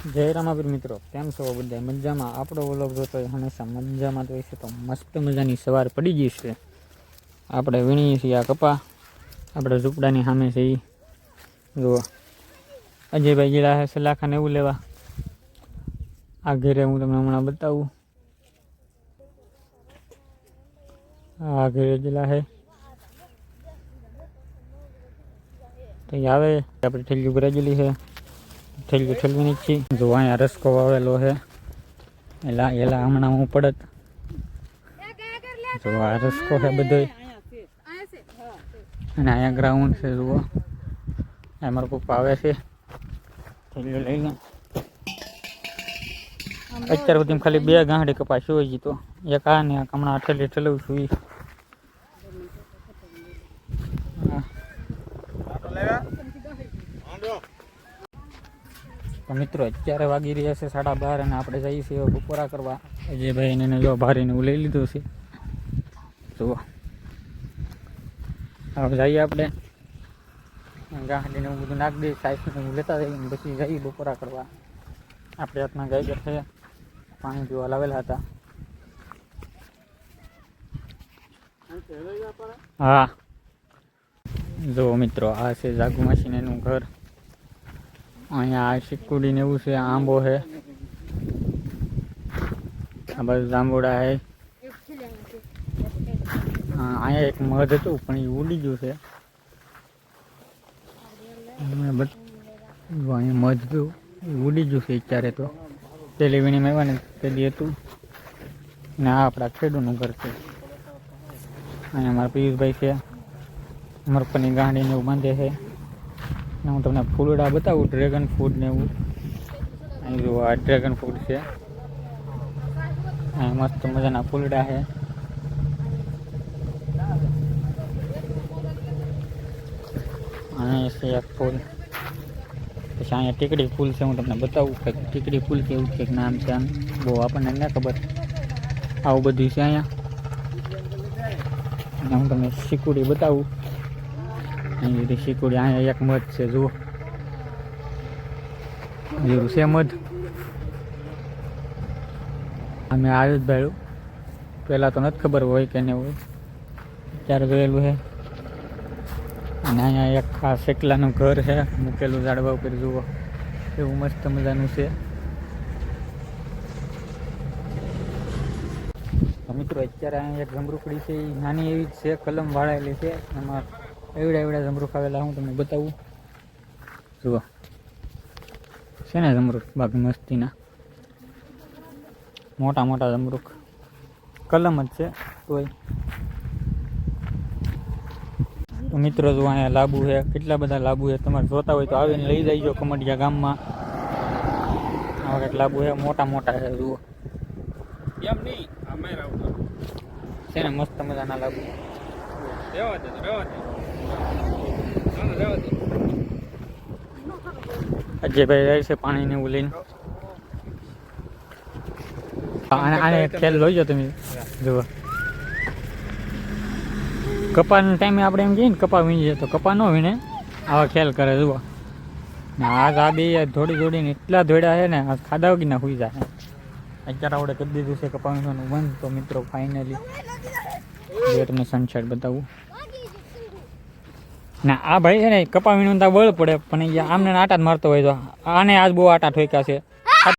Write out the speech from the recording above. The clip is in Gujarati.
જય રામાપીર મિત્રો, કેમ છો બધા? મજામાં? આપણો વ્લોગ જોતો હોય હંમેશા મજામાં તો હોય છે. તો મસ્ત મજાની સવાર પડી ગઈ છે. આપણે વીણીએ છીએ આ કપા, આપણે ઝૂંપડાની સામે છે એ જુઓ. અજયભાઈ ગયેલા છે સલાખાને એવું લેવા. આ ઘેરે હું તમને હમણાં બતાવું. આ ઘેરે ગયેલા છે તો આવે આપણે ઠેલિયું ભરાયેલી છે. ઠેલિયું ઠેલવાની જ છે. જો અહીંયા રસકો વાવેલો છે એલા હમણાં હું પડત. જો આ રસકો છે બધો અને અહીંયા ગ્રાઉન્ડ છે. જુઓ આ મારો પપ્પા આવે છે ઠેલિયું લઈને. અત્યાર સુધી ખાલી 2 ગાંઠી કપાસ હોય ગઈ તો એક આ ને હમણાં ઠેલવું છું. તો મિત્રો અત્યારે વાગી રહ્યા છે 12:30 અને આપણે જઈએ છીએ બપોરા કરવા. અજયભાઈ એને જો ભારીને હું લઈ લીધું છે. જુઓ હવે જઈએ આપણે ગાંઠીને હું બધું નાખી દઈશ. સાઈઝને હું લેતા જઈએ પછી જઈએ બપોરા કરવા. આપણે હાથમાં ગાય છે, પાણી પીવા લાવેલા હતા. હા જો મિત્રો આ છે જાગુ માસીને એનું ઘર. અહીંયા આ શીકુડીને એવું છે, આંબો છે, આ બાજુ જાંબુડા છે. હા અહીંયા એક મધ હતું પણ એ ઉડી ગયું છે. અહીંયા મધ હતું ઉડી ગયું છે અત્યારે. તો પેલી વીણીમાં આવ્યા ને પેલી હતું ને આ આપણા ખેડૂતનું ઘર છે. અહીંયા અમારા પિયુષભાઈ છે, મરપની ગાંડીને એવું બાંધે છે. હું તમને ફૂલડા બતાવું, ડ્રેગન ફ્રૂટ ને એવું. અહીં જો આ ડ્રેગન ફ્રૂટ છે, અહીં મસ્ત મજાના ફૂલડા છે. અહીં છે એક ફૂલ. પછી અહીંયા ટીકડી ફૂલ છે, હું તમને બતાવું કંઈક ટીકડી ફૂલ કે એવું કંઈક નામ છે. આમ બહુ આપણને ન ખબર. આવું બધું છે અહીંયા. અને હું તમને શીકુડી બતાવું. અહીં બધી શીકુડી. અહીંયા એક મધ છે, જુઓ જેવું છે મધ. અમે આવ્યું જ ભાડું, પહેલાં તો નથી ખબર હોય કે નહીં હોય, ત્યારે જોયેલું છે. અને અહીંયા એક આ શેકલાનું ઘર છે મૂકેલું ઝાડવા ઉપર. જુઓ એવું મસ્ત મજાનું છે. મિત્રો અત્યારે અહીંયા એક જમરૂખડી છે, એ નાની એવી જ છે, કલમ વાળેલી છે. એમાં એવડા જમરૂખ આવેલા હું તમને બતાવું. જુઓ છે ને જમરૂખ બાકી મસ્તીના મોટા મોટા જમરૂખ. કલમ જ છે તોય. તો મિત્રો જો અહીંયા લાંબુ છે, કેટલા બધા લાંબુ છે. તમારે જોતા હોય તો આવીને લઈ જઈજો કમડિયા ગામમાં. આવા કંઈક લાંબુ છે, મોટા મોટા છે. જુઓ એમ નહીં છે ને મસ્ત મજાના લાંબુ. અજયભાઈ જાય છે પાણીને એવું લઈને. આને ખેલ જોઈજો તમે. જુઓ કપાના ટાઈમે આપણે એમ કહીએ ને કપા વીણીએ, તો કપા ન વીણે, આવા ખેલ કરે. જુઓ ને આ બે દોડીને એટલા દોડ્યા છે ને આ ખાધા વગી ના સુઈ જાય. અત્યારે આપણે કરી દીધું છે કપા વીણવાનું બંધ. તો મિત્રો ફાઇનલી તમને સનસેટ બતાવું. ના આ ભાઈ છે ને કપા વીણવાનું બળ પડે, પણ આમને આટા જ મારતો હોય. તો આને આજ બહુ આટા ઠોક્યા છે.